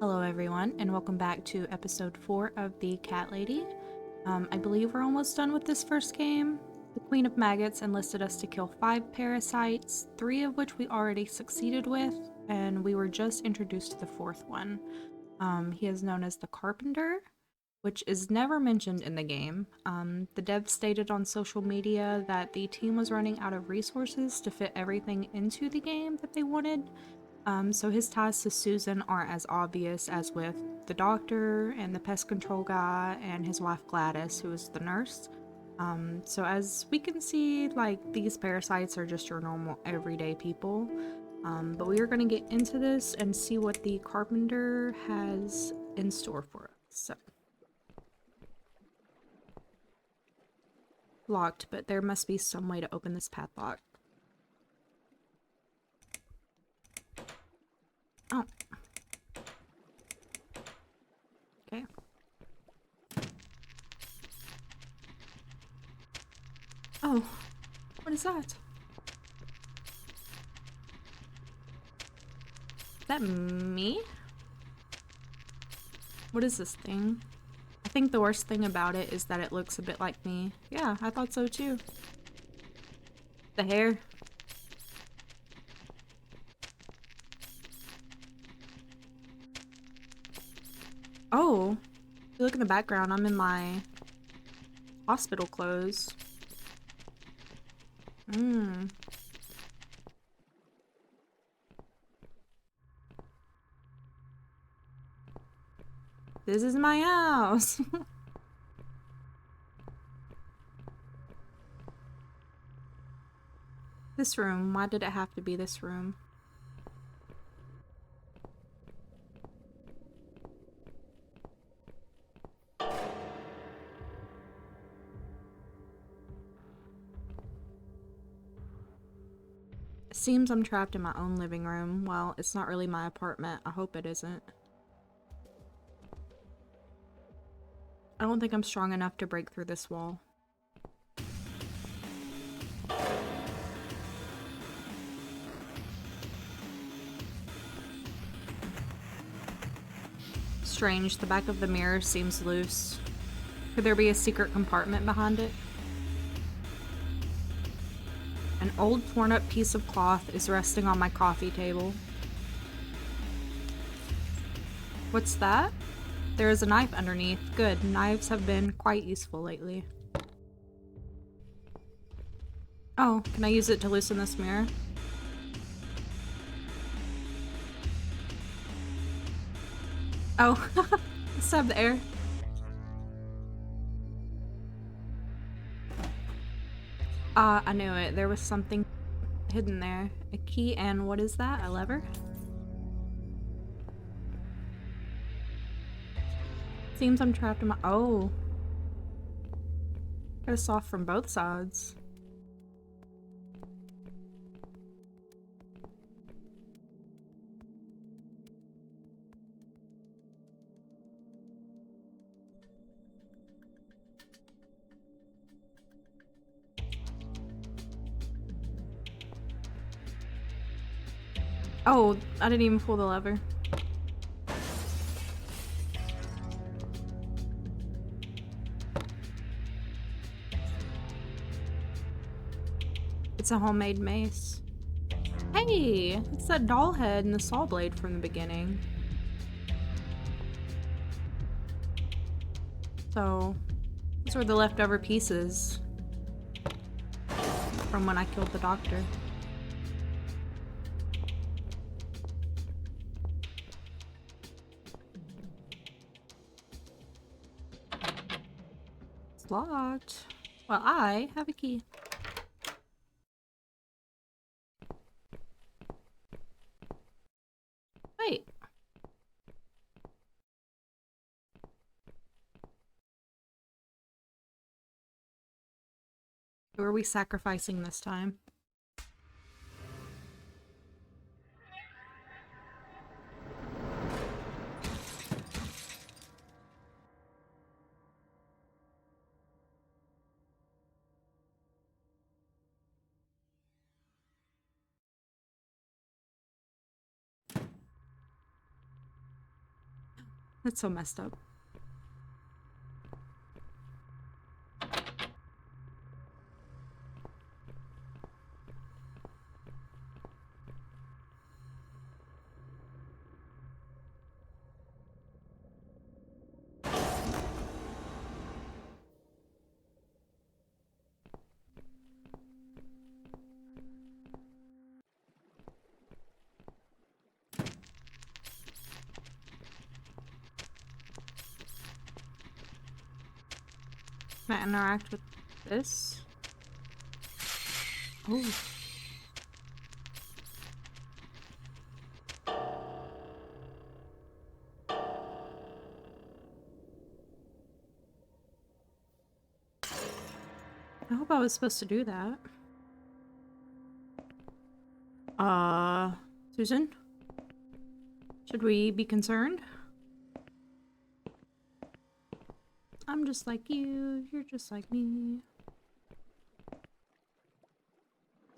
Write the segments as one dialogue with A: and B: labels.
A: Hello everyone, and welcome back to episode 4 of The Cat Lady. I believe we're almost done with this first game. The Queen of Maggots enlisted us to kill 5 parasites, 3 of which we already succeeded with, and we were just introduced to the 4th one. He is known as the Carpenter, which is never mentioned in the game. The devs stated on social media that the team was running out of resources to fit everything into the game that they wanted. So his ties to Susan aren't as obvious as with the doctor and the pest control guy and his wife Gladys, who is the nurse. So as we can see, like, these parasites are just your normal everyday people. But we are going to get into this and see what the carpenter has in store for us. So. Locked, but there must be some way to open this padlock. Oh. Okay. Oh. What is that? Is that me? What is this thing? I think the worst thing about it is that it looks a bit like me. Yeah, I thought so too. The hair. Oh. If you look in the background, I'm in my hospital clothes. This is my house. This room. Why did it have to be this room? It seems I'm trapped in my own living room. Well, it's not really my apartment. I hope it isn't. I don't think I'm strong enough to break through this wall. Strange, the back of the mirror seems loose. Could there be a secret compartment behind it? An old torn up piece of cloth is resting on my coffee table. What's that? There is a knife underneath. Good, knives have been quite useful lately. Oh, can I use it to loosen this mirror? Oh, let's have the air. I knew it. There was something hidden there. A key and what is that? A lever? Seems I'm trapped in my— oh. Got us off from both sides. Oh, I didn't even pull the lever. It's a homemade mace. Hey, it's that doll head and the saw blade from the beginning. So, those were the leftover pieces from when I killed the doctor. It's locked. Well, I have a key. Wait. Who are we sacrificing this time? That's so messed up. Can I interact with this? Oh. I hope I was supposed to do that. Susan? Should we be concerned? I'm just like you, you're just like me.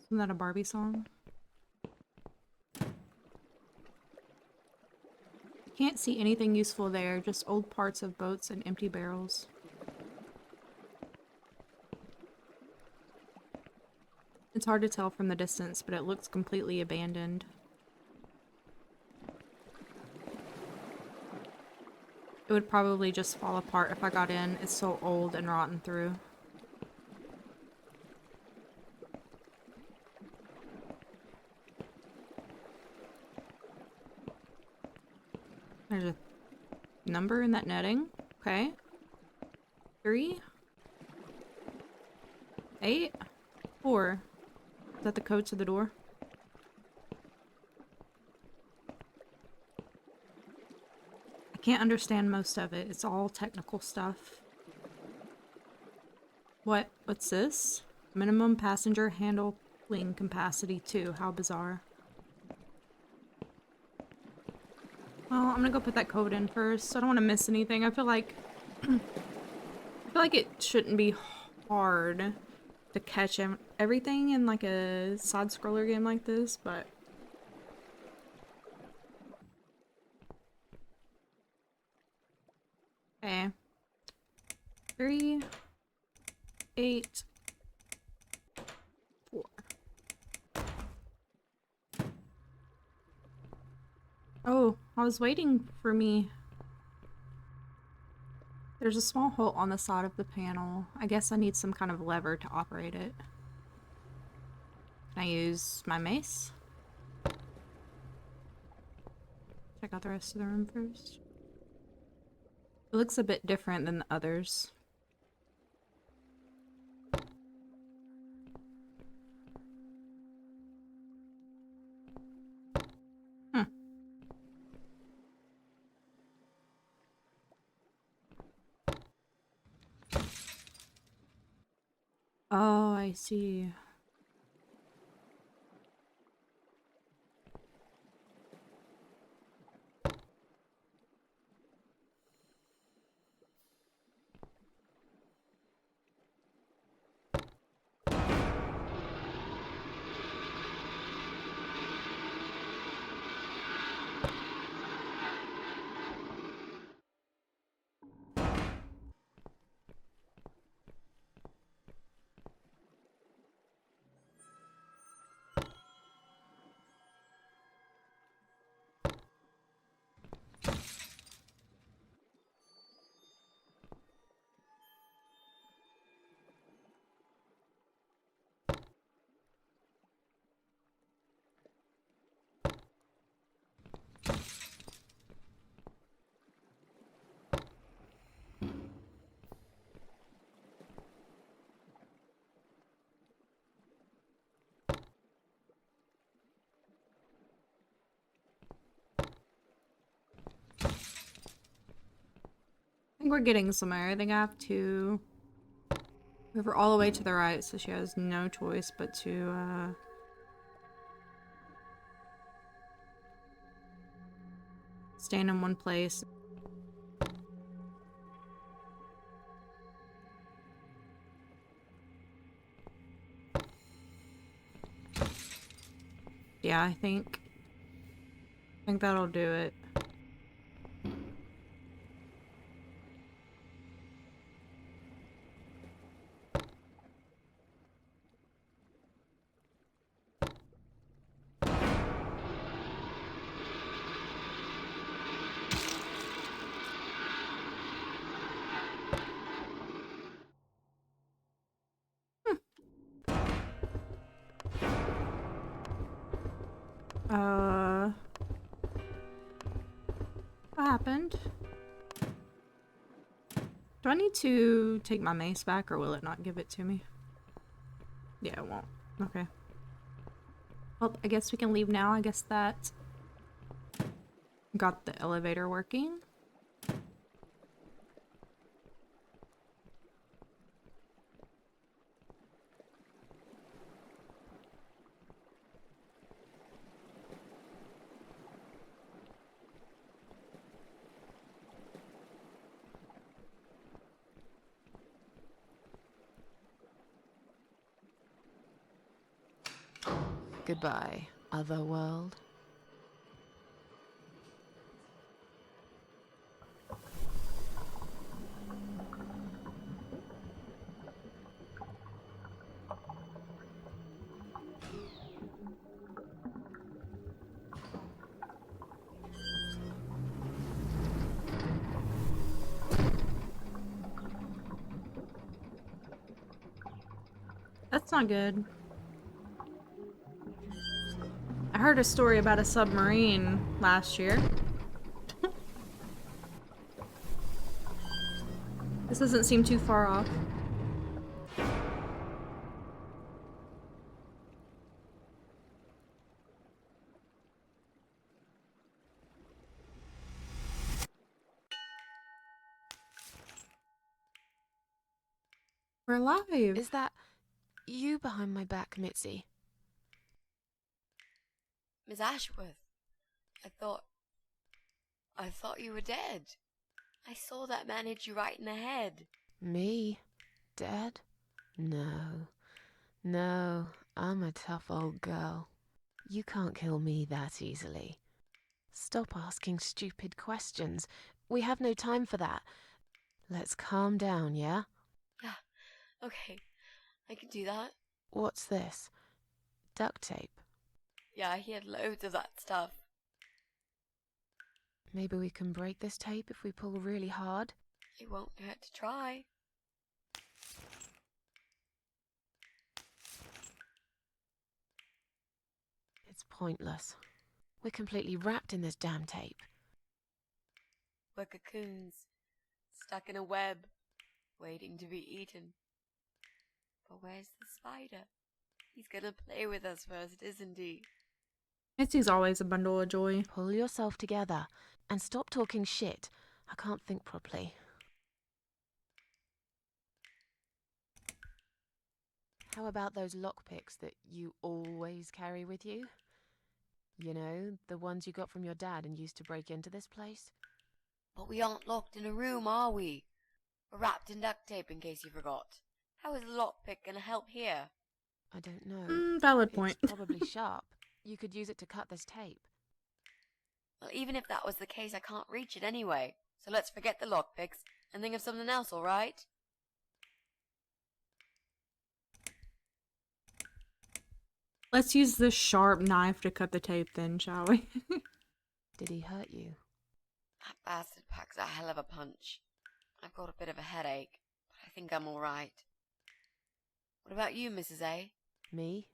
A: Isn't that a Barbie song? Can't see anything useful there, just old parts of boats and empty barrels. It's hard to tell from the distance, but it looks completely abandoned. It would probably just fall apart if I got in. It's so old and rotten through. There's a number in that netting. Okay. 3 8 4. Is that the code to the door? I can't understand most of it. It's all technical stuff. What's this? Minimum passenger handling capacity 2. How bizarre. Well, I'm gonna go put that code in first. I don't want to miss anything. I feel like it shouldn't be hard to catch everything in like a side-scroller game like this, but okay. 3 8 4. Oh, I was waiting for me. There's a small hole on the side of the panel. I guess I need some kind of lever to operate it. Can I use my mace? Check out the rest of the room first. It looks a bit different than the others. Hmm. Oh, I see. I think we're getting somewhere. I think I have to move her all the way to the right, so she has no choice but to, stand in one place. Yeah, I think that'll do it. What happened? Do I need to take my mace back, or will it not give it to me? Yeah, it won't. Okay. Well, I guess we can leave now. I guess that got the elevator working.
B: Goodbye, other world.
A: That's not good. I heard a story about a submarine last year. This doesn't seem too far off. We're alive.
B: Is that you behind my back, Mitzi?
C: Miss Ashworth, I thought you were dead. I saw that man hit you right in the head.
B: Me? Dead? No. No, I'm a tough old girl. You can't kill me that easily. Stop asking stupid questions. We have no time for that. Let's calm down, yeah?
C: Yeah, okay, I can do that.
B: What's this? Duct tape.
C: Yeah, he had loads of that stuff.
B: Maybe we can break this tape if we pull really hard?
C: It won't hurt to try.
B: It's pointless. We're completely wrapped in this damn tape.
C: We're cocoons, stuck in a web, waiting to be eaten. But where's the spider? He's gonna play with us first, isn't he?
A: Mitzi's always a bundle of joy.
B: Pull yourself together and stop talking shit. I can't think properly. How about those lockpicks that you always carry with you? You know, the ones you got from your dad and used to break into this place?
C: But we aren't locked in a room, are we? We're wrapped in duct tape in case you forgot. How is a lockpick gonna help here?
B: I don't know.
A: Valid point.
B: It's probably sharp. You could use it to cut this tape.
C: Well, even if that was the case, I can't reach it anyway. So let's forget the lockpicks and think of something else, alright?
A: Let's use this sharp knife to cut the tape then, shall we?
B: Did he hurt you?
C: That bastard packs a hell of a punch. I've got a bit of a headache, but I think I'm alright. What about you, Mrs. A?
B: Me?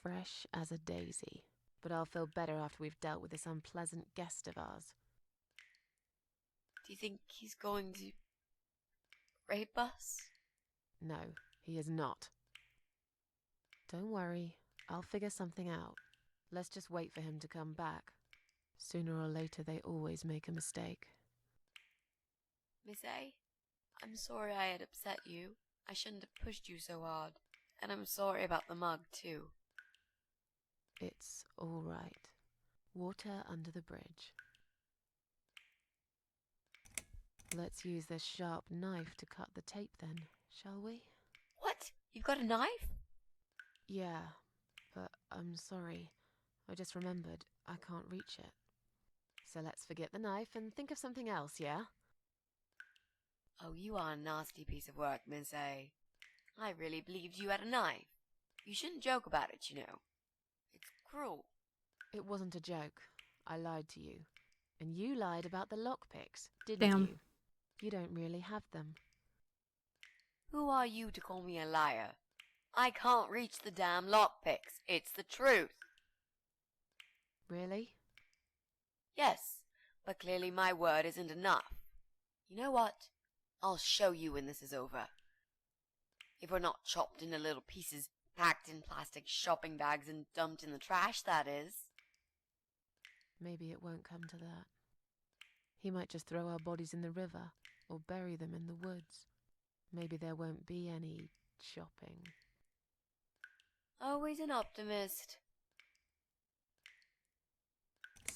B: Fresh as a daisy. But I'll feel better after we've dealt with this unpleasant guest of ours.
C: Do you think he's going to rape us?
B: No, he is not. Don't worry, I'll figure something out. Let's just wait for him to come back. Sooner or later, they always make a mistake.
C: Miss A? I'm sorry I had upset you. I shouldn't have pushed you so hard. And I'm sorry about the mug, too.
B: It's all right. Water under the bridge. Let's use this sharp knife to cut the tape then, shall we?
C: What? You've got a knife?
B: Yeah, but I'm sorry. I just remembered I can't reach it. So let's forget the knife and think of something else, yeah?
C: Oh, you are a nasty piece of work, Miss A. I really believed you had a knife. You shouldn't joke about it, you know. It's cruel.
B: It wasn't a joke. I lied to you. And you lied about the lockpicks, didn't
A: Damn.
B: you? You don't really have them.
C: Who are you to call me a liar? I can't reach the damn lockpicks. It's the truth.
B: Really?
C: Yes, but clearly my word isn't enough. You know what? I'll show you when this is over. If we're not chopped into little pieces, packed in plastic shopping bags and dumped in the trash, that is.
B: Maybe it won't come to that. He might just throw our bodies in the river or bury them in the woods. Maybe there won't be any shopping.
C: Always an optimist.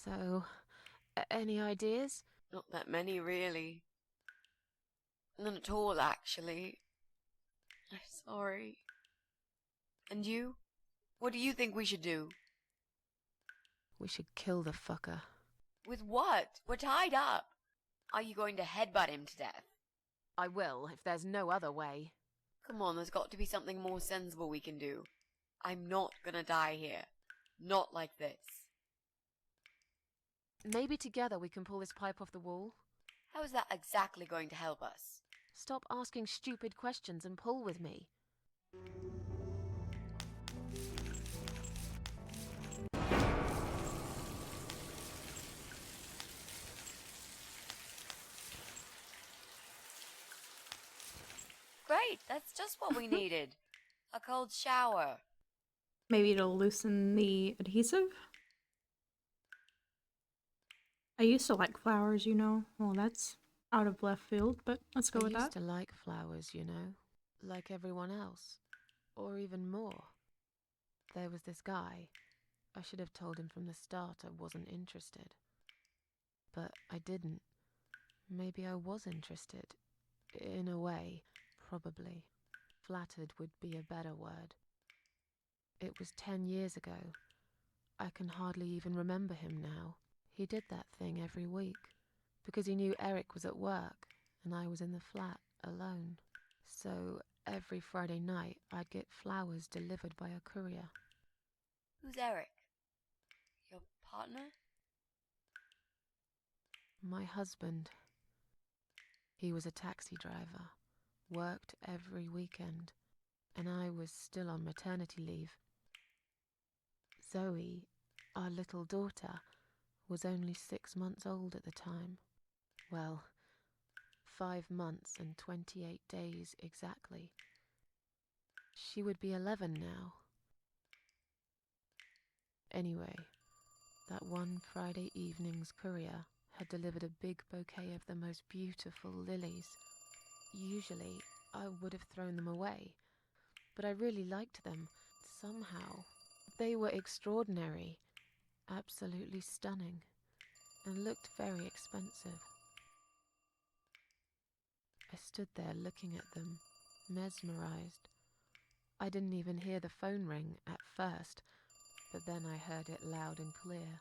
B: So, any ideas?
C: Not that many, really. None at all, actually. I'm sorry. And you? What do you think we should do?
B: We should kill the fucker.
C: With what? We're tied up. Are you going to headbutt him to death?
B: I will, if there's no other way.
C: Come on, there's got to be something more sensible we can do. I'm not gonna die here. Not like this.
B: Maybe together we can pull this pipe off the wall?
C: How is that exactly going to help us?
B: Stop asking stupid questions and pull with me.
C: Great, that's just what we needed. A cold shower.
A: Maybe it'll loosen the adhesive? I used to like flowers, you know. Well, that's out of left field, but let's go with
B: I
A: that.
B: used to like flowers, you know. Like everyone else. Or even more. There was this guy. I should have told him from the start I wasn't interested. But I didn't. Maybe I was interested. In a way, probably. Flattered would be a better word. It was 10 years ago. I can hardly even remember him now. He did that thing every week, because he knew Eric was at work, and I was in the flat, alone. So, every Friday night, I'd get flowers delivered by a courier.
C: Who's Eric? Your partner?
B: My husband. He was a taxi driver, worked every weekend, and I was still on maternity leave. Zoe, our little daughter, was only 6 months old at the time. Well, 5 months and 28 days exactly. She would be 11 now. Anyway, that one Friday evening's courier had delivered a big bouquet of the most beautiful lilies. Usually, I would have thrown them away, but I really liked them, somehow. They were extraordinary, absolutely stunning, and looked very expensive. I stood there looking at them, mesmerized. I didn't even hear the phone ring at first, but then I heard it loud and clear,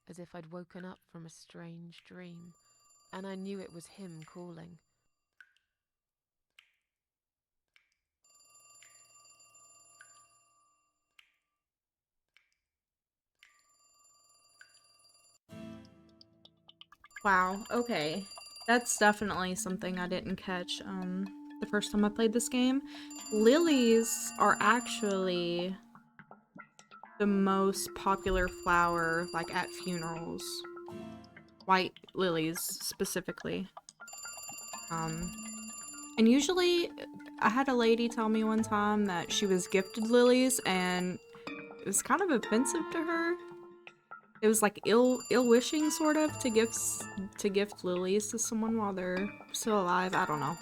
B: as if I'd woken up from a strange dream, and I knew it was him calling.
A: Wow, okay. That's definitely something I didn't catch the first time I played this game. Lilies are actually the most popular flower, like, at funerals. White lilies, specifically. And usually, I had a lady tell me one time that she was gifted lilies, and it was kind of offensive to her. It was like ill-wishing, sort of, to gift lilies to someone while they're still alive. I don't know.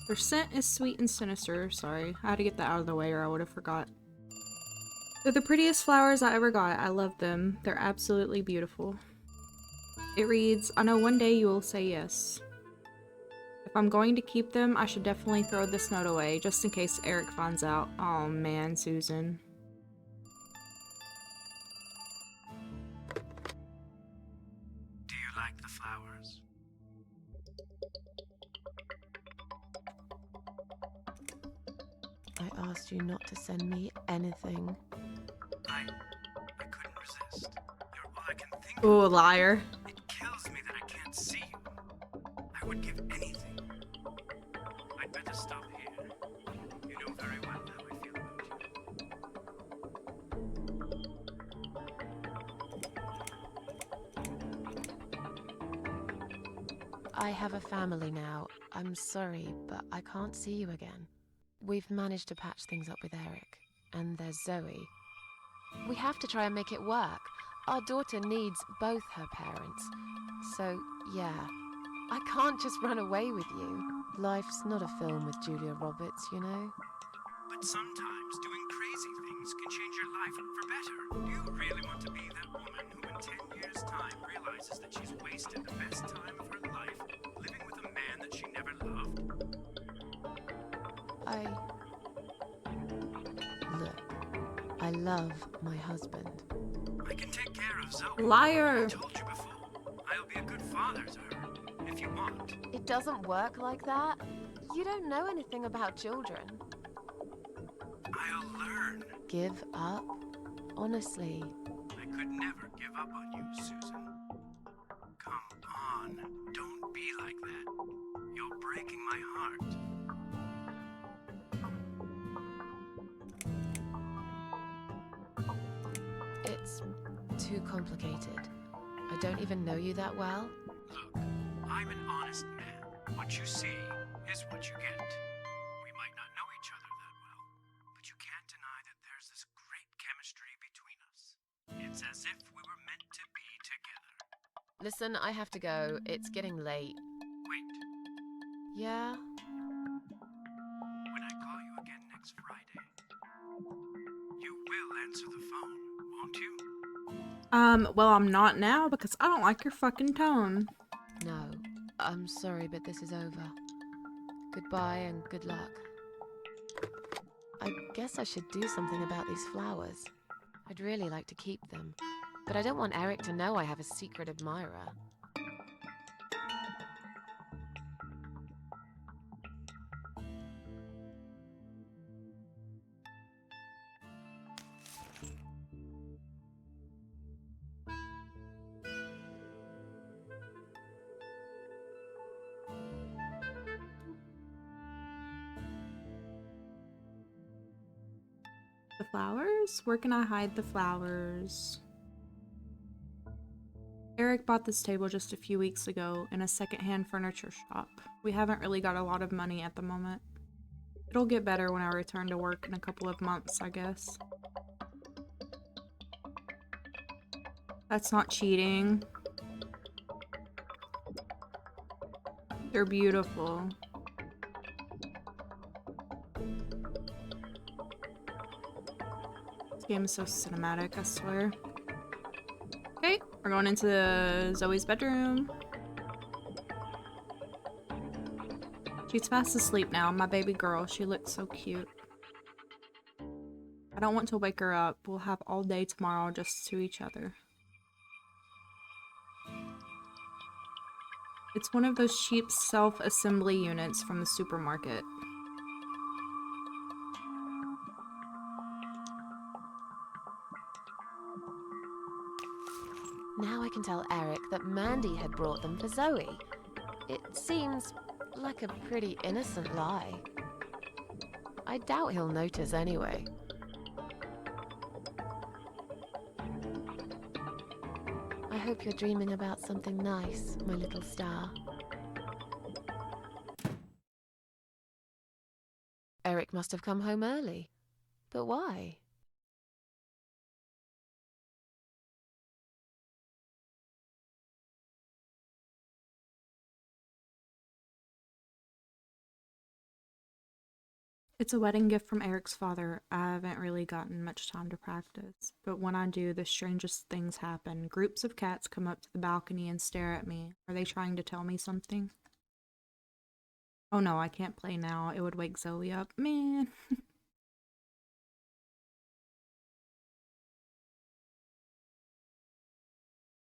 A: Their scent is sweet and sinister. Sorry, I had to get that out of the way or I would have forgot. They're the prettiest flowers I ever got. I love them. They're absolutely beautiful. It reads, I know one day you will say yes. If I'm going to keep them, I should definitely throw this note away, just in case Eric finds out. Oh man, Susan.
D: Do you like the flowers?
B: I asked you not to send me anything.
D: I couldn't resist. You're all I can think
A: Ooh,
D: of.
A: liar.
D: It kills me that I can't see you. I would give anything. I'd better stop here. You know very well how I feel about
B: I have a family now. I'm sorry, but I can't see you again. We've managed to patch things up with Eric, and there's Zoe. We have to try and make it work. Our daughter needs both her parents. So, yeah, I can't just run away with you. Life's not a film with Julia Roberts, you know?
D: But sometimes doing crazy things can change your life for better. Do you really want to be that woman who in 10 years' time realizes that she's wasted the best time of her life living with a man that she never loved?
B: Look, I love my husband.
D: I can take care of Zoe.
A: Liar!
D: I told you before. I'll be a good father to her, if you want.
B: It doesn't work like that. You don't know anything about children.
D: I'll learn.
B: Give up? Honestly.
D: I could never give up on you, Susan. Come on. Don't be like that. You're breaking my heart.
B: It's too complicated. I don't even know you that well.
D: Look, I'm an honest man. What you see is what you get. We might not know each other that well, but you can't deny that there's this great chemistry between us. It's as if we were meant to be together.
B: Listen, I have to go. It's getting late.
D: Wait,
B: Yeah?
D: when I call you again next Friday, you will answer the phone, won't you?
A: Well, I'm not now because I don't like your fucking tone.
B: No. I'm sorry, but this is over. Goodbye and good luck. I guess I should do something about these flowers. I'd really like to keep them, but I don't want Eric to know I have a secret admirer.
A: The flowers? Where can I hide the flowers? Eric bought this table just a few weeks ago in a secondhand furniture shop. We haven't really got a lot of money at the moment. It'll get better when I return to work in a couple of months, I guess. That's not cheating. They're beautiful. This game is so cinematic, I swear. Okay, we're going into Zoe's bedroom. She's fast asleep now, my baby girl. She looks so cute. I don't want to wake her up. We'll have all day tomorrow just to each other. It's one of those cheap self-assembly units from the supermarket.
B: Now I can tell Eric that Mandy had brought them for Zoe. It seems like a pretty innocent lie. I doubt he'll notice anyway. I hope you're dreaming about something nice, my little star. Eric must have come home early. But why?
A: It's a wedding gift from Eric's father. I haven't really gotten much time to practice, but when I do, the strangest things happen. Groups of cats come up to the balcony and stare at me. Are they trying to tell me something? Oh no, I can't play now. It would wake Zoe up. Man.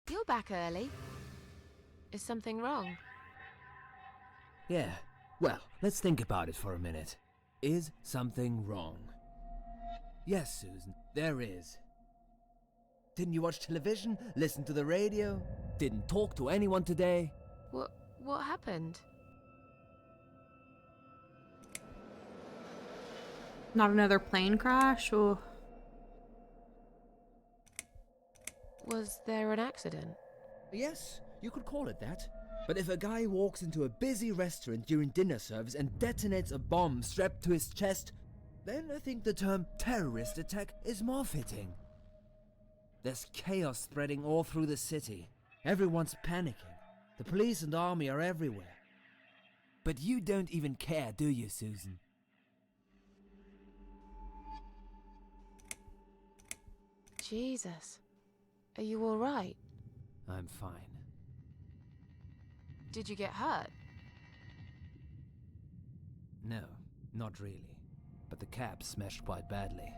B: You're back early. Is something wrong?
E: Yeah, well, let's think about it for a minute. Is something wrong? Yes, Susan, there is. Didn't you watch television? Listen to the radio? Didn't talk to anyone today?
B: What happened?
A: Not another plane crash? Oh.
B: Was there an accident?
E: Yes, you could call it that. But if a guy walks into a busy restaurant during dinner service and detonates a bomb strapped to his chest, then I think the term terrorist attack is more fitting. There's chaos spreading all through the city. Everyone's panicking. The police and army are everywhere. But you don't even care, do you, Susan?
B: Jesus. Are you all right?
E: I'm fine.
B: Did you get hurt?
E: No, not really. But the cab smashed quite badly.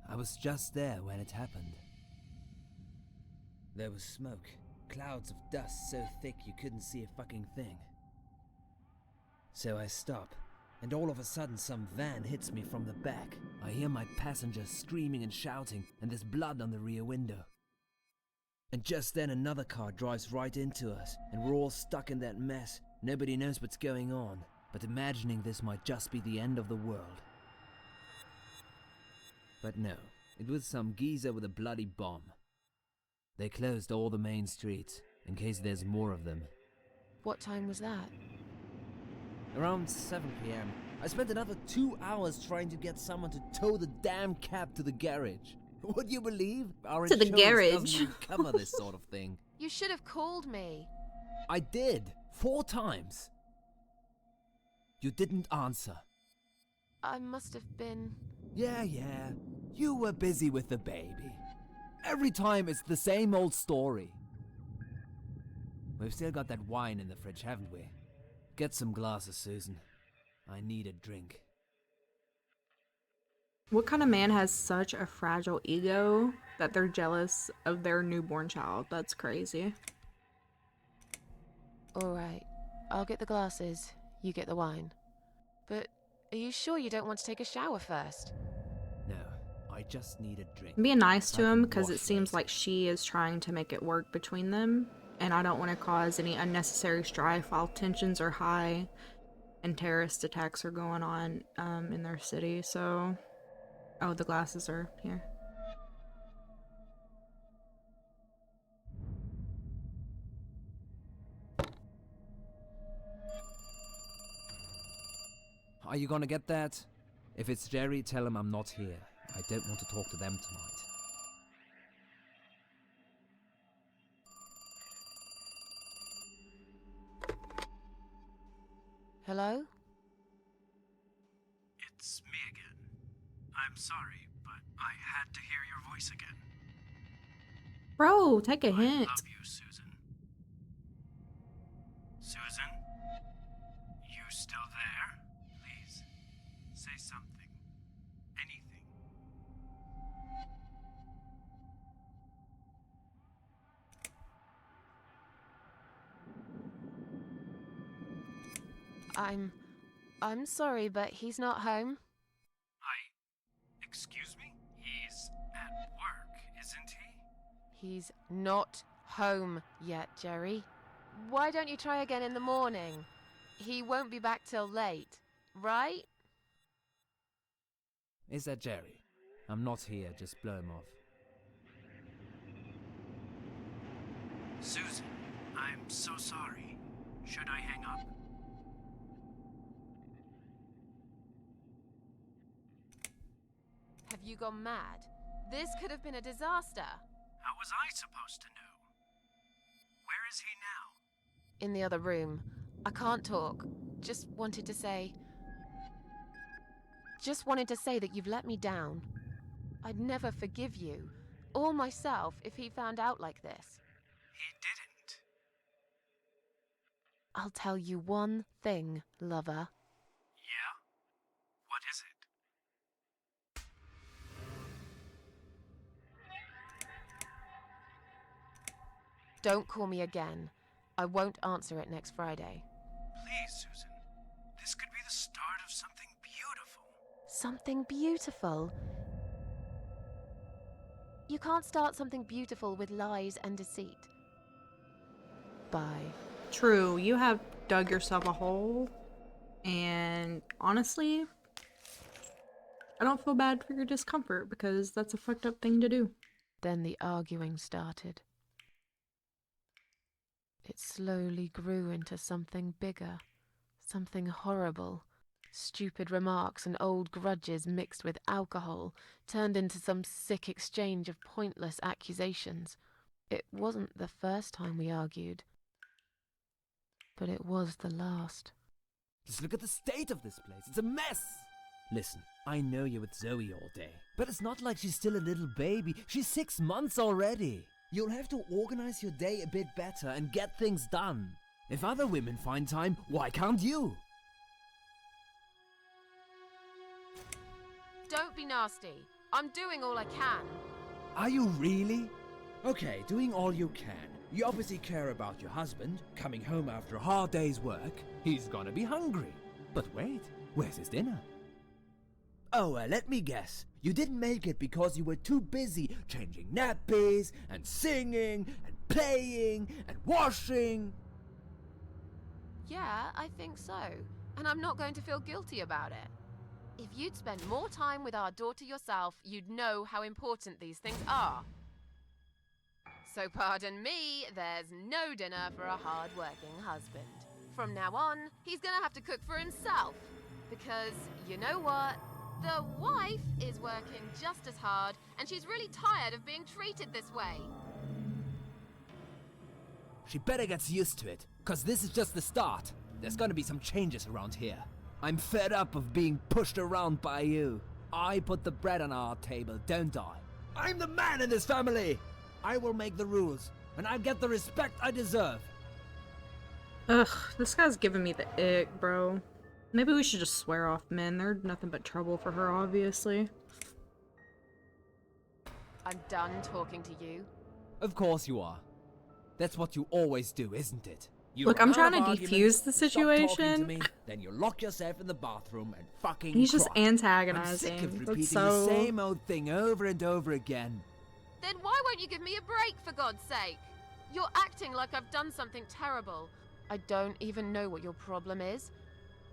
E: I was just there when it happened. There was smoke, clouds of dust so thick you couldn't see a fucking thing. So I stop, and all of a sudden some van hits me from the back. I hear my passengers screaming and shouting, and there's blood on the rear window. And just then another car drives right into us, and we're all stuck in that mess. Nobody knows what's going on, but imagining this might just be the end of the world. But no, it was some geezer with a bloody bomb. They closed all the main streets, in case there's more of them.
B: What time was that?
E: Around 7 p.m. I spent another 2 hours trying to get someone to tow the damn cab to the garage. Would you believe? Our
A: To the
E: insurance
A: garage.
E: doesn't even cover this sort of thing.
B: You should have called me.
E: I did, 4 times. You didn't answer.
B: I must have been...
E: Yeah. You were busy with the baby. Every time it's the same old story. We've still got that wine in the fridge, haven't we? Get some glasses, Susan. I need a drink.
A: What kind of man has such a fragile ego that they're jealous of their newborn child? That's crazy.
B: Alright, I'll get the glasses, you get the wine. But are you sure you don't want to take a shower first?
E: No, I just need a drink.
A: I'm being nice
E: So
A: to
E: I
A: him
E: can
A: because it
E: wash
A: seems
E: later.
A: like she is trying to make it work between them, and I don't want to cause any unnecessary strife while tensions are high and terrorist attacks are going on in their city. So, oh, the glasses are here.
E: Are you gonna get that? If it's Jerry, tell him I'm not here. I don't want to talk to them tonight.
B: Hello?
D: It's me again. I'm sorry, but I had to hear your voice again.
A: Bro, take a
D: I
A: hint.
D: love you, Susan. Susan? You still there? Please, say something. Anything.
B: I'm sorry, but he's not home.
D: Excuse me? He's at work, isn't he?
B: He's not home yet, Jerry. Why don't you try again in the morning? He won't be back till late, right?
E: Is that Jerry? I'm not here, just blow him off.
D: Susan, I'm so sorry. Should I hang up?
B: Have you gone mad? This could have been a disaster.
D: How was I supposed to know? Where is he now?
B: In the other room. I can't talk. Just wanted to say that you've let me down. I'd never forgive you, or myself, if he found out like this.
D: He didn't.
B: I'll tell you one thing, lover.
D: Yeah? What is it?
B: Don't call me again. I won't answer it next Friday.
D: Please, Susan. This could be the start of something beautiful.
B: Something beautiful? You can't start something beautiful with lies and deceit. Bye.
A: True, you have dug yourself a hole, and honestly, I don't feel bad for your discomfort because that's a fucked up thing to do.
B: Then the arguing started. It slowly grew into something bigger, something horrible. Stupid remarks and old grudges mixed with alcohol turned into some sick exchange of pointless accusations. It wasn't the first time we argued, but it was the last.
E: Just look at the state of this place. It's a mess. Listen, I know you're with Zoe all day, but it's not like she's still a little baby. She's 6 months already. You'll have to organize your day a bit better and get things done. If other women find time, why can't you?
B: Don't be nasty. I'm doing all I can.
E: Are you really? Okay, doing all you can. You obviously care about your husband. Coming home after a hard day's work, he's gonna be hungry. But wait, where's his dinner? Oh, let me guess. You didn't make it because you were too busy changing nappies and singing and playing and washing.
B: Yeah, I think so. And I'm not going to feel guilty about it. If you'd spend more time with our daughter yourself, you'd know how important these things are. So pardon me, there's no dinner for a hard-working husband. From now on, he's gonna have to cook for himself. Because, you know what? The wife is working just as hard, and she's really tired of being treated this way.
E: She better get used to it, cause this is just the start. There's gonna be some changes around here. I'm fed up of being pushed around by you. I put the bread on our table, don't I? I'm the man in this family! I will make the rules, and I'll get the respect I deserve.
A: Ugh, this guy's giving me the ick, bro. Maybe we should just swear off men. They're nothing but trouble for her, obviously.
B: I'm done talking to you.
E: Of course you are. That's what you always do, isn't it? You
A: Look,
E: run
A: I'm
E: out
A: trying
E: of
A: to
E: arguments,
A: defuse the
E: stop
A: situation.
E: talking to me, then you lock yourself in the bathroom and fucking
A: He's just
E: cry. I'm sick
A: antagonizing.
E: of
A: That's
E: repeating
A: so...
E: the same old thing over and over again.
B: Then why won't you give me a break, for God's sake? You're acting like I've done something terrible. I don't even know what your problem is.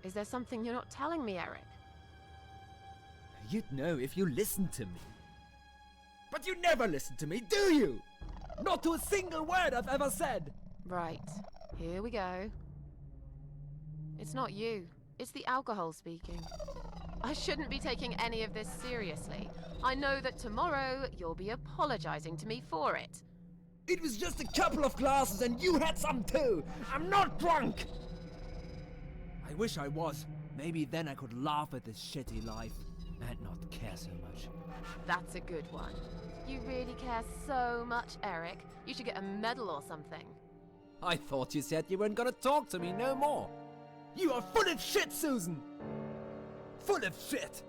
B: Is there something you're not telling me, Eric?
E: You'd know if you listened to me. But you never listen to me, do you? Not to a single word I've ever said.
B: Right, here we go. It's not you. It's the alcohol speaking. I shouldn't be taking any of this seriously. I know that tomorrow you'll be apologizing to me for it.
E: It was just a couple of glasses and you had some too. I'm not drunk. I wish I was. Maybe then I could laugh at this shitty life and not care so much.
B: That's a good one. You really care so much, Eric. You should get a medal or something.
E: I thought you said you weren't gonna talk to me no more. You are full of shit, Susan. Full of shit.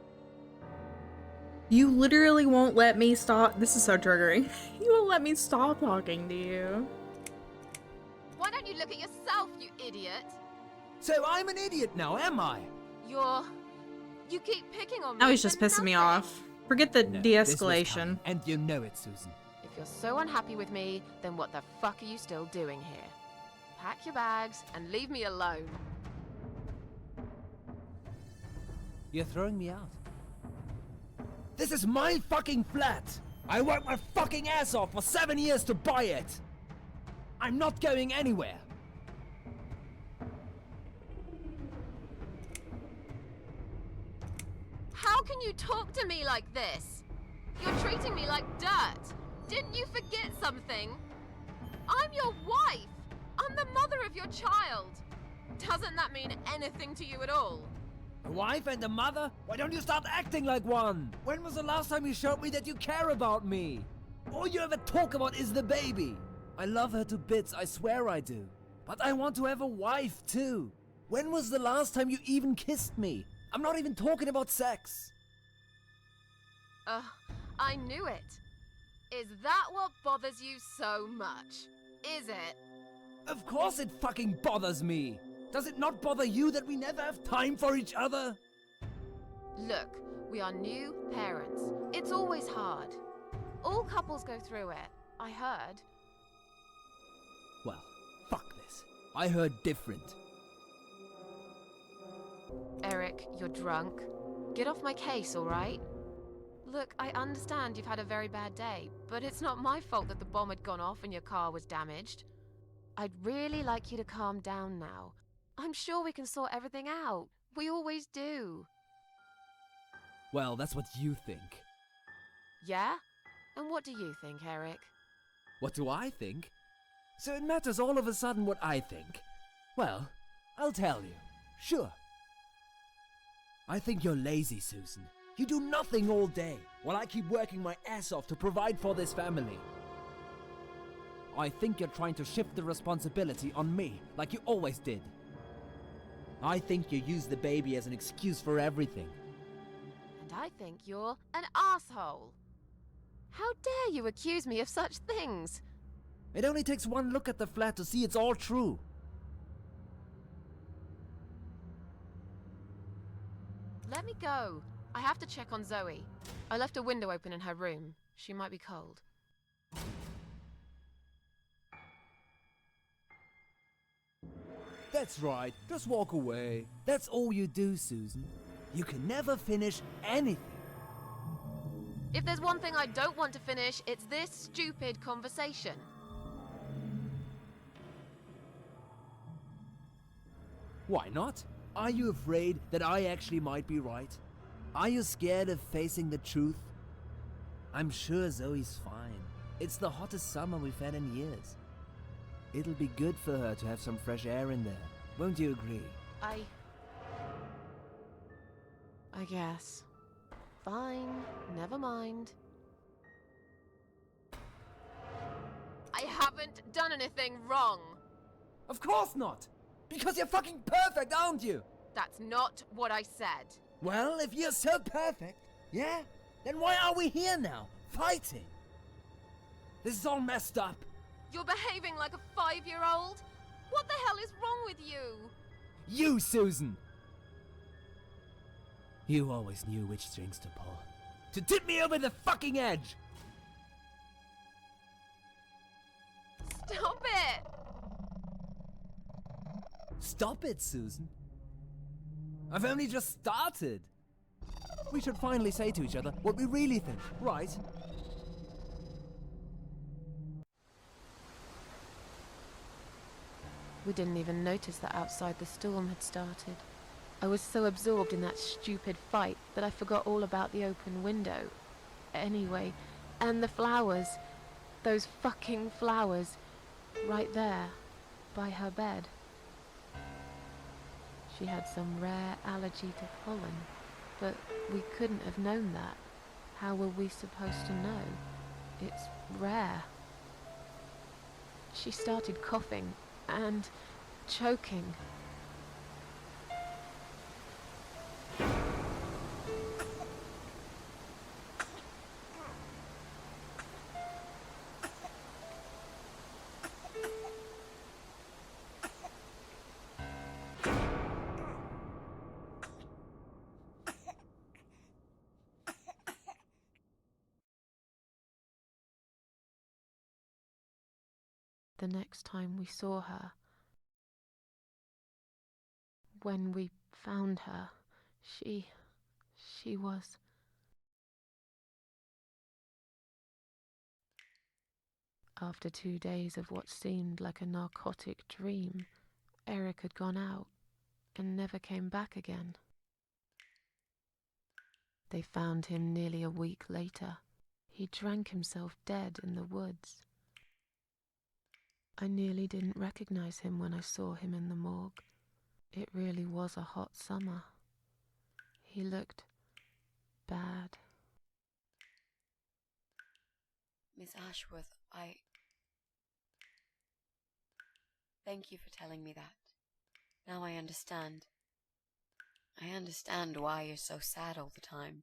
A: You literally won't let me stop. This is so triggering. You won't let me stop talking to you.
B: Why don't you look at yourself, you idiot?
E: So I'm an idiot now, am I?
B: You keep picking on me.
A: Now he's just
B: for
A: pissing me
B: nothing.
A: off. Forget the
E: No, this was
A: de-escalation.
E: coming, and you know it, Susan.
B: If you're so unhappy with me, then what the fuck are you still doing here? Pack your bags and leave me alone.
E: You're throwing me out. This is my fucking flat! I worked my fucking ass off for 7 years to buy it! I'm not going anywhere!
B: How can you talk to me like this? You're treating me like dirt. Didn't you forget something? I'm your wife. I'm the mother of your child. Doesn't that mean anything to you at all?
E: A wife and a mother? Why don't you start acting like one? When was the last time you showed me that you care about me? All you ever talk about is the baby. I love her to bits, I swear I do. But I want to have a wife too. When was the last time you even kissed me? I'm not even talking about sex.
B: I knew it. Is that what bothers you so much? Is it?
E: Of course it fucking bothers me. Does it not bother you that we never have time for each other?
B: Look, we are new parents. It's always hard. All couples go through it, I heard.
E: Well, fuck this. I heard different.
B: Eric, you're drunk. Get off my case, all right? Look, I understand you've had a very bad day, but it's not my fault that the bomb had gone off and your car was damaged. I'd really like you to calm down now. I'm sure we can sort everything out. We always do.
E: Well, that's what you think.
B: Yeah? And what do you think, Eric?
E: What do I think? So it matters all of a sudden what I think. Well, I'll tell you. Sure. I think you're lazy, Susan. You do nothing all day, while I keep working my ass off to provide for this family. I think you're trying to shift the responsibility on me, like you always did. I think you use the baby as an excuse for everything.
B: And I think you're an asshole. How dare you accuse me of such things?
E: It only takes one look at the flat to see it's all true.
B: Let me go. I have to check on Zoe. I left a window open in her room. She might be cold.
E: That's right, just walk away. That's all you do, Susan. You can never finish anything.
B: If there's one thing I don't want to finish, it's this stupid conversation.
E: Why not? Are you afraid that I actually might be right? Are you scared of facing the truth? I'm sure Zoe's fine. It's the hottest summer we've had in years. It'll be good for her to have some fresh air in there. Won't you agree?
B: I guess. Fine, never mind. I haven't done anything wrong.
E: Of course not! Because you're fucking perfect, aren't you?
B: That's not what I said.
E: Well, if you're so perfect, yeah? Then why are we here now, fighting? This is all messed up.
B: You're behaving like a 5-year-old? What the hell is wrong with you?
E: You, Susan! You always knew which strings to pull. To tip me over the fucking edge!
B: Stop it!
E: Stop it, Susan. I've only just started. We should finally say to each other what we really think, right?
B: We didn't even notice that outside the storm had started. I was so absorbed in that stupid fight that I forgot all about the open window. Anyway, and the flowers. Those fucking flowers. Right there, by her bed. She had some rare allergy to pollen, but we couldn't have known that. How were we supposed to know? It's rare. She started coughing and choking. The next time we saw her, when we found her, she was... After 2 days of what seemed like a narcotic dream, Eric had gone out and never came back again. They found him nearly a week later. He drank himself dead in the woods. I nearly didn't recognize him when I saw him in the morgue. It really was a hot summer. He looked bad.
C: Miss Ashworth, Thank you for telling me that. Now I understand. I understand why you're so sad all the time.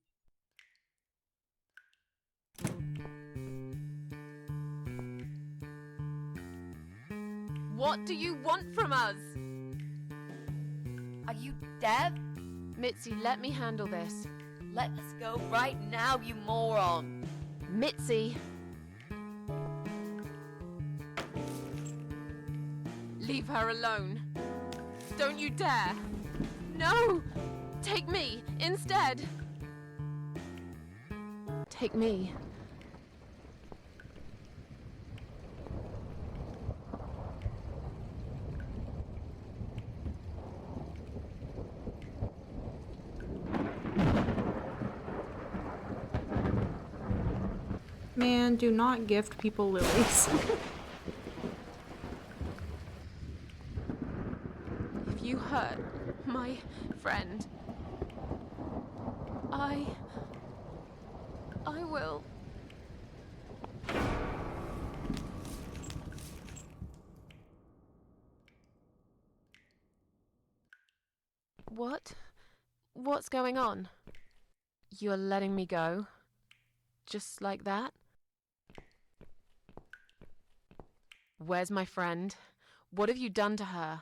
B: What do you want from us?
C: Are you deaf?
B: Mitzi, let me handle this.
C: Let us go right now, you moron!
B: Mitzi! Leave her alone. Don't you dare! No! Take me instead! Take me.
A: Man, do not gift people lilies.
B: If you hurt my friend, I will. What? What's going on? You're letting me go? Just like that? Where's my friend? What have you done to her?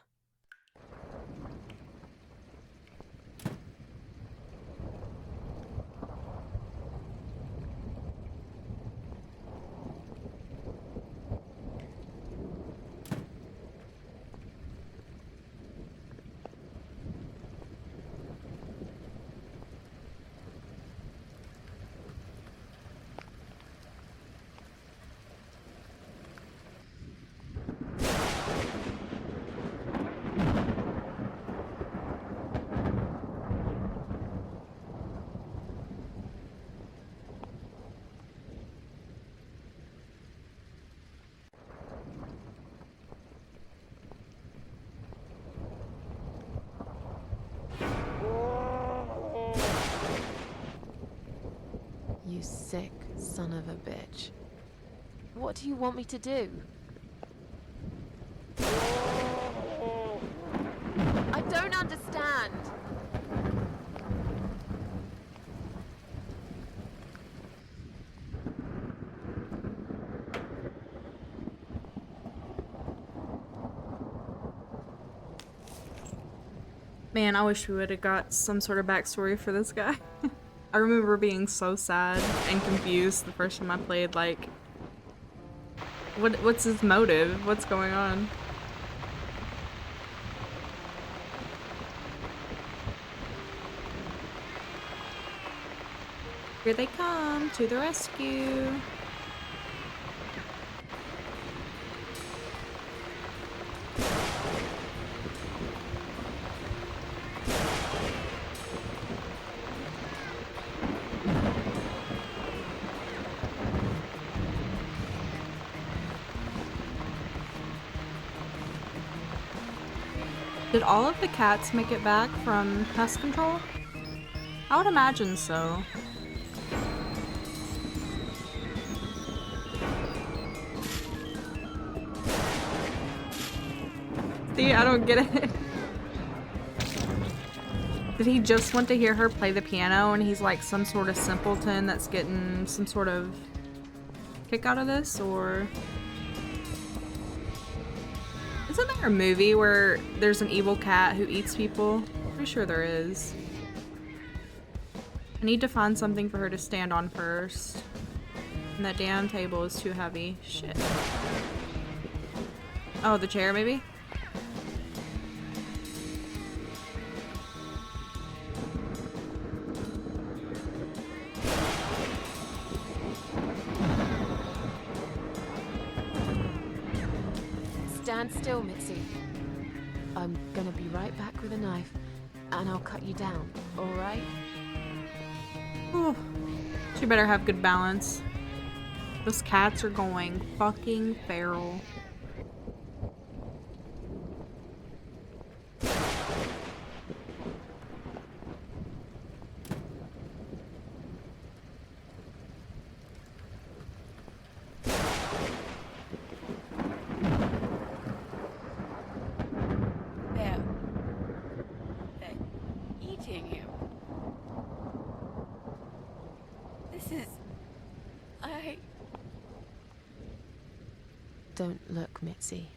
B: You sick son of a bitch. What do you want me to do? I don't understand.
A: Man, I wish we would have got some sort of backstory for this guy. I remember being so sad and confused the first time I played, like, what's his motive? What's going on? Here they come to the rescue. Did all of the cats make it back from pest control? I would imagine so. See, I don't get it. Did he just want to hear her play the piano and he's like some sort of simpleton that's getting some sort of kick out of this, or... Isn't there a movie where there's an evil cat who eats people? Pretty sure there is. I need to find something for her to stand on first. And that damn table is too heavy. Shit. Oh, the chair maybe?
B: Stand still, Mitzi. I'm gonna be right back with a knife, and I'll cut you down, alright?
A: Oh, she better have good balance. Those cats are going fucking feral.
B: Don't look, Mitzi.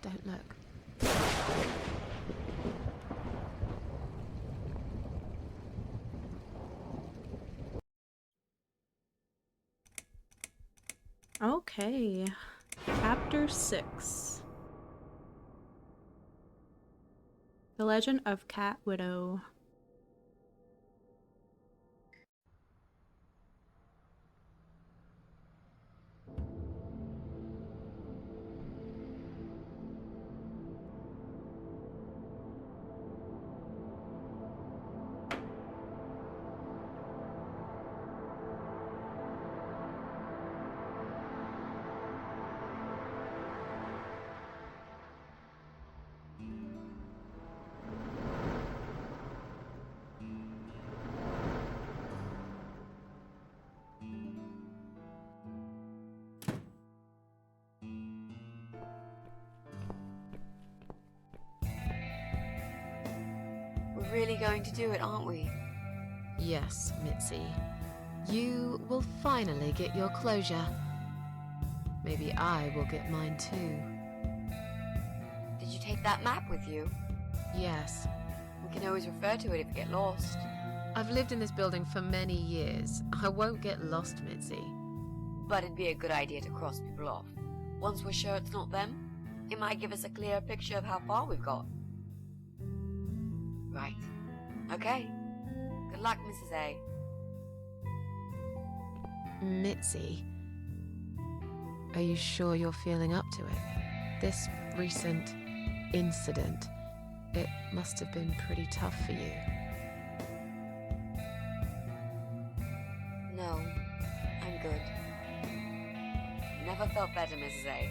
B: Don't look.
A: Okay. Chapter 6. The Legend of Cat Widow.
C: really going to do it, aren't we?
B: Yes, Mitzi. You will finally get your closure. Maybe I will get mine too.
C: Did you take that map with you?
B: Yes.
C: We can always refer to it if we get lost.
B: I've lived in this building for many years. I won't get lost, Mitzi.
C: But it'd be a good idea to cross people off. Once we're sure it's not them, it might give us a clear picture of how far we've got. Right. Okay. Good luck, Mrs. A.
B: Mitzi, are you sure you're feeling up to it? This recent incident, it must have been pretty tough for you.
C: No, I'm good. Never felt better, Mrs. A.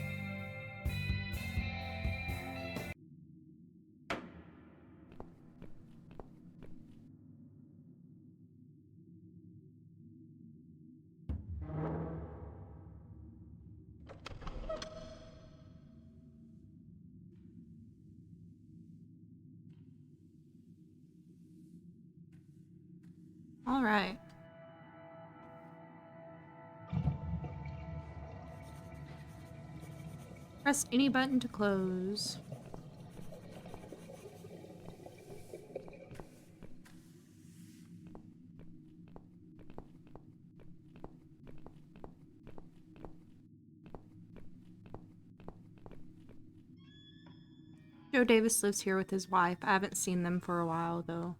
A: All right. Press any button to close. Joe Davis lives here with his wife. I haven't seen them for a while, though.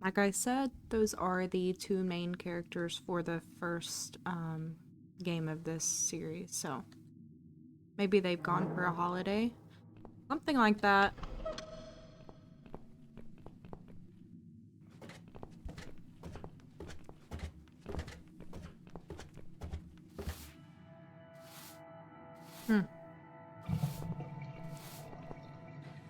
A: Like I said, those are the two main characters for the first game of this series, so maybe they've gone for a holiday. Something like that.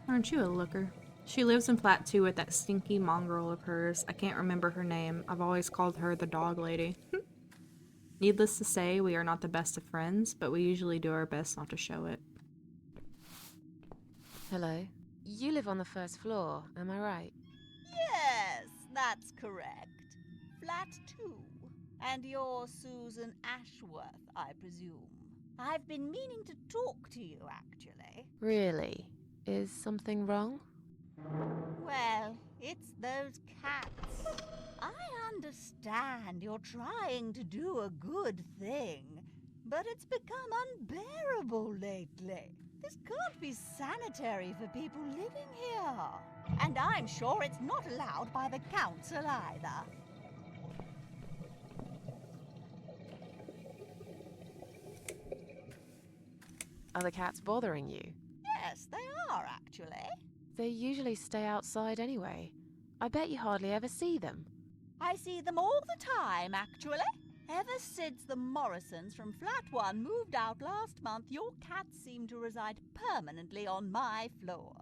A: Aren't you a looker? She lives in flat 2 with that stinky mongrel of hers. I can't remember her name. I've always called her the dog lady. Needless to say, we are not the best of friends, but we usually do our best not to show it.
B: Hello? You live on the first floor, am I right?
F: Yes, that's correct. Flat 2. And you're Susan Ashworth, I presume. I've been meaning to talk to you, actually.
B: Really? Is something wrong?
F: Well, it's those cats. I understand you're trying to do a good thing, but it's become unbearable lately. This can't be sanitary for people living here. And I'm sure it's not allowed by the council either.
B: Are the cats bothering you?
F: Yes, they are, actually.
B: They usually stay outside anyway. I bet you hardly ever see them.
F: I see them all the time, actually. Ever since the Morrisons from Flat 1 moved out last month, your cats seem to reside permanently on my floor.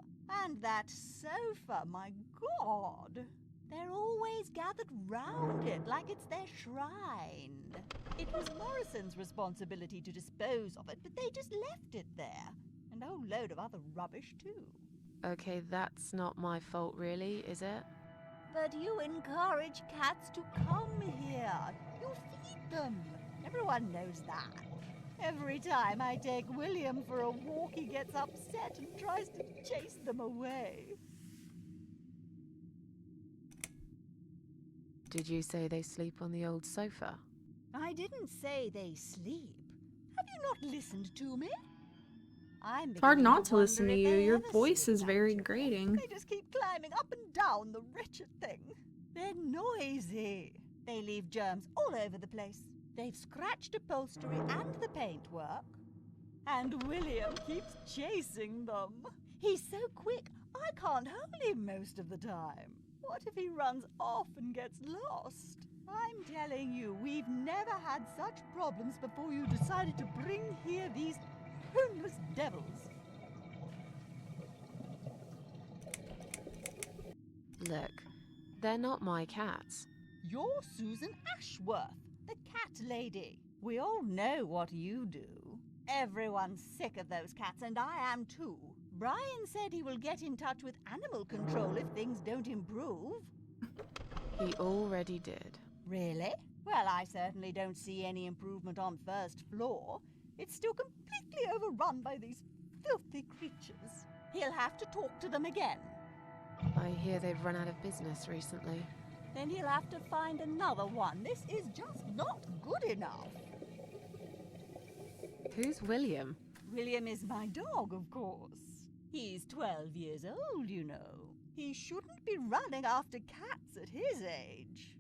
F: And that sofa, my God! They're always gathered round it like it's their shrine. It was Morrison's responsibility to dispose of it, but they just left it there. And a whole load of other rubbish, too.
B: Okay, that's not my fault really, is it?
F: But you encourage cats to come here. You feed them. Everyone knows that. Every time I take William for a walk, he gets upset and tries to chase them away.
B: Did you say they sleep on the old sofa?
F: I didn't say they sleep. Have you not listened to me?
A: It's hard not to listen to you. Your voice is very grating.
F: They just keep climbing up and down the wretched thing. They're noisy. They leave germs all over the place. They've scratched upholstery and the paintwork. And William keeps chasing them. He's so quick, I can't hold him most of the time. What if he runs off and gets lost? I'm telling you, we've never had such problems before you decided to bring here these homeless devils.
B: Look, they're not my cats.
F: You're Susan Ashworth, the cat lady. We all know what you do. Everyone's sick of those cats, and I am too. Brian said he will get in touch with animal control if things don't improve.
B: He already did.
F: Really? Well, I certainly don't see any improvement on first floor. It's still completely overrun by these filthy creatures. He'll have to talk to them again.
B: I hear they've run out of business recently.
F: Then he'll have to find another one. This is just not good enough.
B: Who's William?
F: William is my dog, of course. He's 12 years old, you know. He shouldn't be running after cats at his age.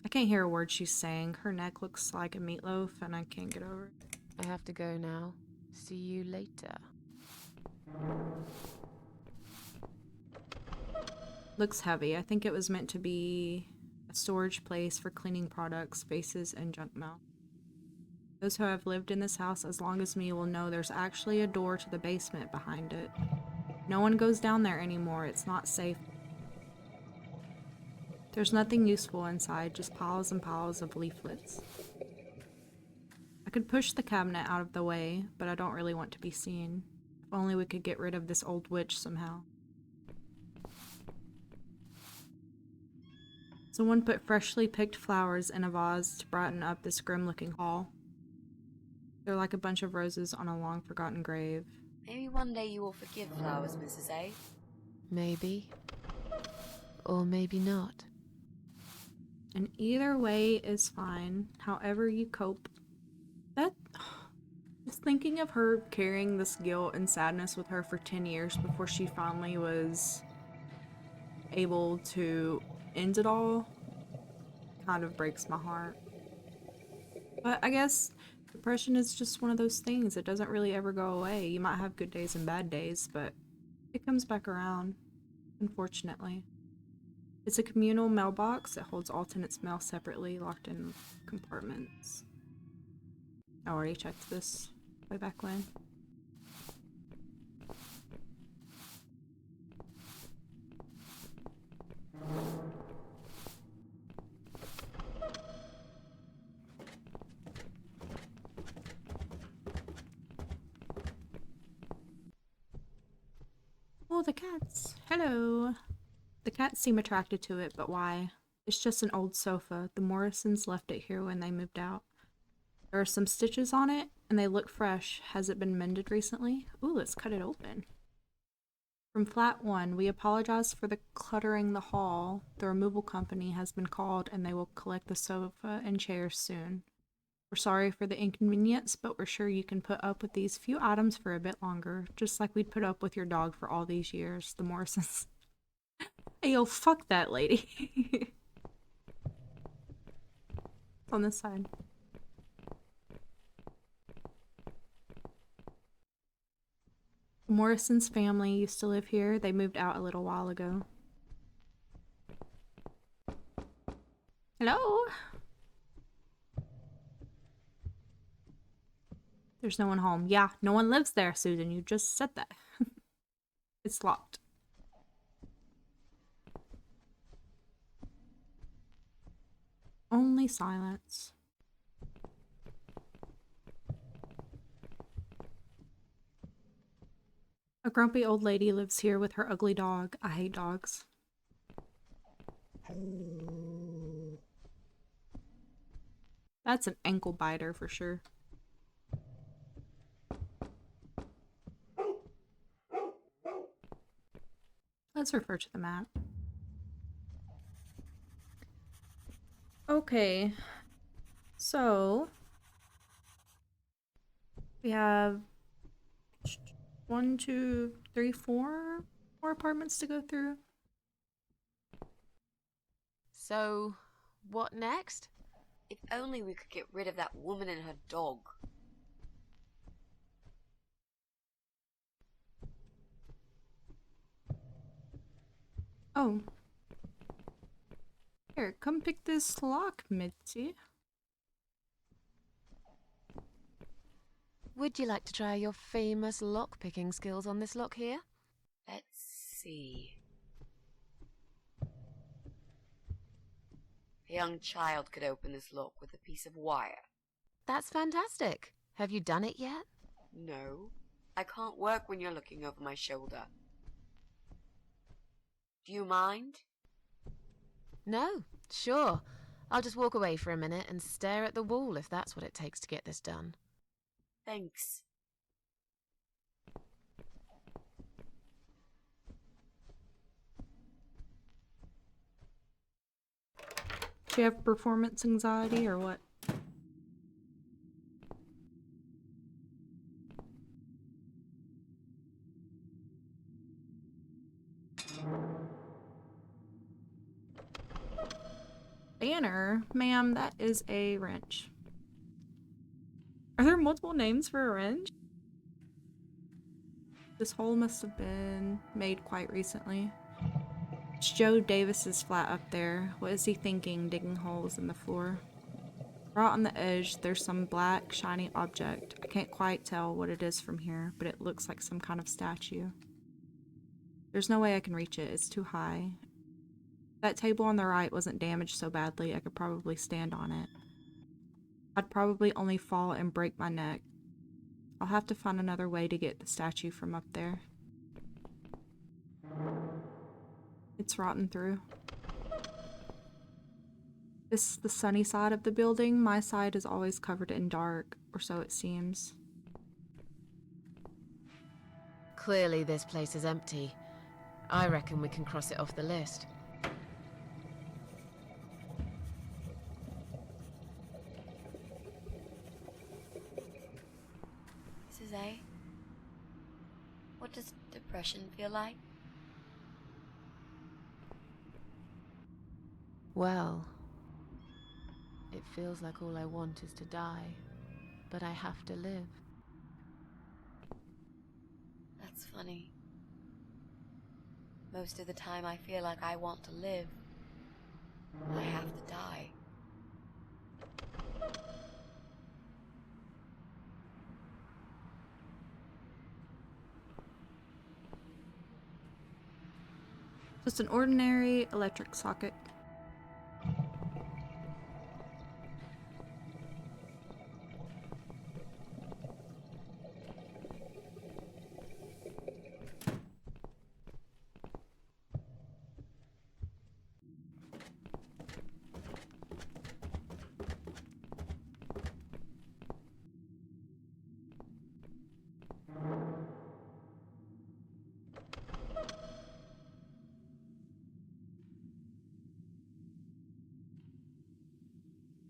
A: I can't hear a word she's saying. Her neck looks like a meatloaf, and I can't get over it.
B: I have to go now. See you later.
A: Looks heavy. I think it was meant to be a storage place for cleaning products, vases, and junk mail. Those who have lived in this house as long as me will know there's actually a door to the basement behind it. No one goes down there anymore. It's not safe. There's nothing useful inside, just piles and piles of leaflets. I could push the cabinet out of the way, but I don't really want to be seen. If only we could get rid of this old witch somehow. Someone put freshly picked flowers in a vase to brighten up this grim-looking hall. They're like a bunch of roses on a long-forgotten grave.
C: Maybe one day you will forgive flowers, Mrs. A.
B: Maybe. Or maybe not.
A: And either way is fine, however you cope. Just thinking of her carrying this guilt and sadness with her for 10 years before she finally was able to end it all kind of breaks my heart. But I guess depression is just one of those things. It doesn't really ever go away. You might have good days and bad days, but it comes back around, unfortunately. It's a communal mailbox. It holds all tenants' mail separately, locked in compartments. I already checked this way back when. Oh, the cats. Hello. The cats seem attracted to it, but why? It's just an old sofa. The Morrisons left it here when they moved out. There are some stitches on it, and they look fresh. Has it been mended recently? Ooh, let's cut it open. From Flat 1, we apologize for the cluttering the hall. The removal company has been called, and they will collect the sofa and chairs soon. We're sorry for the inconvenience, but we're sure you can put up with these few items for a bit longer, just like we'd put up with your dog for all these years, the Morrisons. Hey, yo, fuck that lady. On this side. The Morrison's family used to live here. They moved out a little while ago. Hello? There's no one home. Yeah, no one lives there, Susan. You just said that. It's locked. Only silence. A grumpy old lady lives here with her ugly dog. I hate dogs. That's an ankle biter for sure. Let's refer to the map. Okay, so we have 1, 2, 3, 4 more apartments to go through.
B: So, what next?
C: If only we could get rid of that woman and her dog.
A: Oh. Here, come pick this lock, Mitzi.
B: Would you like to try your famous lock-picking skills on this lock here?
C: Let's see. A young child could open this lock with a piece of wire.
B: That's fantastic. Have you done it yet?
C: No, I can't work when you're looking over my shoulder. Do you mind?
B: No, sure. I'll just walk away for a minute and stare at the wall if that's what it takes to get this done.
C: Thanks.
A: Do you have performance anxiety or what? Banner? Ma'am, that is a wrench. Are there multiple names for a wrench? This hole must have been made quite recently. It's Joe Davis's flat up there. What is he thinking, digging holes in the floor? Right on the edge, there's some black, shiny object. I can't quite tell what it is from here, but it looks like some kind of statue. There's no way I can reach it. It's too high. That table on the right wasn't damaged so badly I could probably stand on it. I'd probably only fall and break my neck. I'll have to find another way to get the statue from up there. It's rotten through. This is the sunny side of the building. My side is always covered in dark, or so it seems.
B: Clearly this place is empty. I reckon we can cross it off the list.
C: Mrs. A, what does depression feel like?
B: Well, it feels like all I want is to die, but I have to live.
C: That's funny. Most of the time I feel like I want to live. I have to die.
A: Just an ordinary electric socket.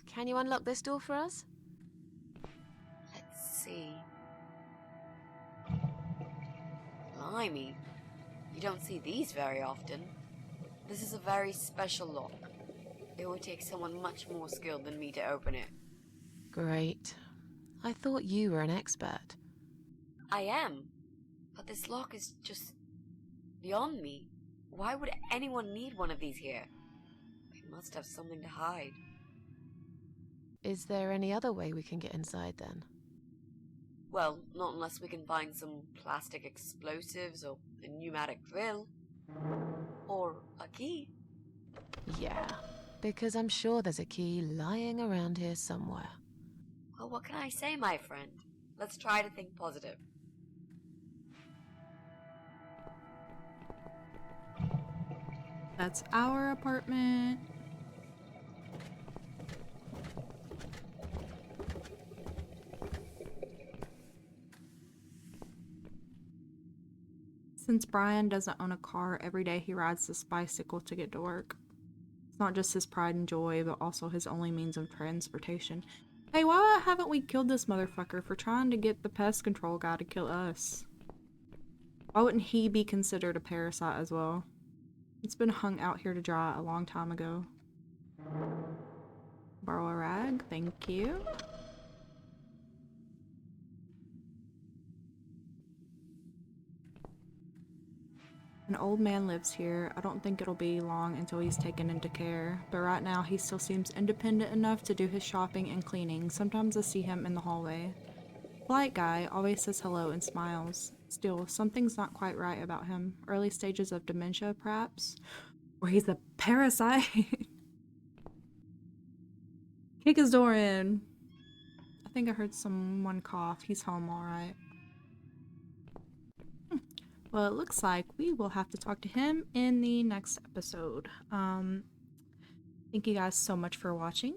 B: Can you unlock this door for us?
C: Let's see. Blimey, you don't see these very often. This is a very special lock. It would take someone much more skilled than me to open it.
B: Great. I thought you were an expert.
C: I am, but this lock is just beyond me. Why would anyone need one of these here? They must have something to hide.
B: Is there any other way we can get inside then?
C: Well, not unless we can find some plastic explosives or a pneumatic drill. Or a key.
B: Yeah, because I'm sure there's a key lying around here somewhere.
C: Well, what can I say, my friend? Let's try to think positive.
A: That's our apartment. Since Brian doesn't own a car, every day he rides this bicycle to get to work. It's not just his pride and joy, but also his only means of transportation. Hey, why haven't we killed this motherfucker for trying to get the pest control guy to kill us? Why wouldn't he be considered a parasite as well? It's been hung out here to dry a long time ago. Borrow a rag, thank you. An old man lives here. I don't think it'll be long until he's taken into care, but right now he still seems independent enough to do his shopping and cleaning. Sometimes I see him in the hallway. Polite guy, always says hello and smiles. Still, something's not quite right about him. Early stages of dementia, perhaps? Or he's a parasite. Kick his door in. I think I heard someone cough. He's home alright. Well, it looks like we will have to talk to him in the next episode. Thank you guys so much for watching.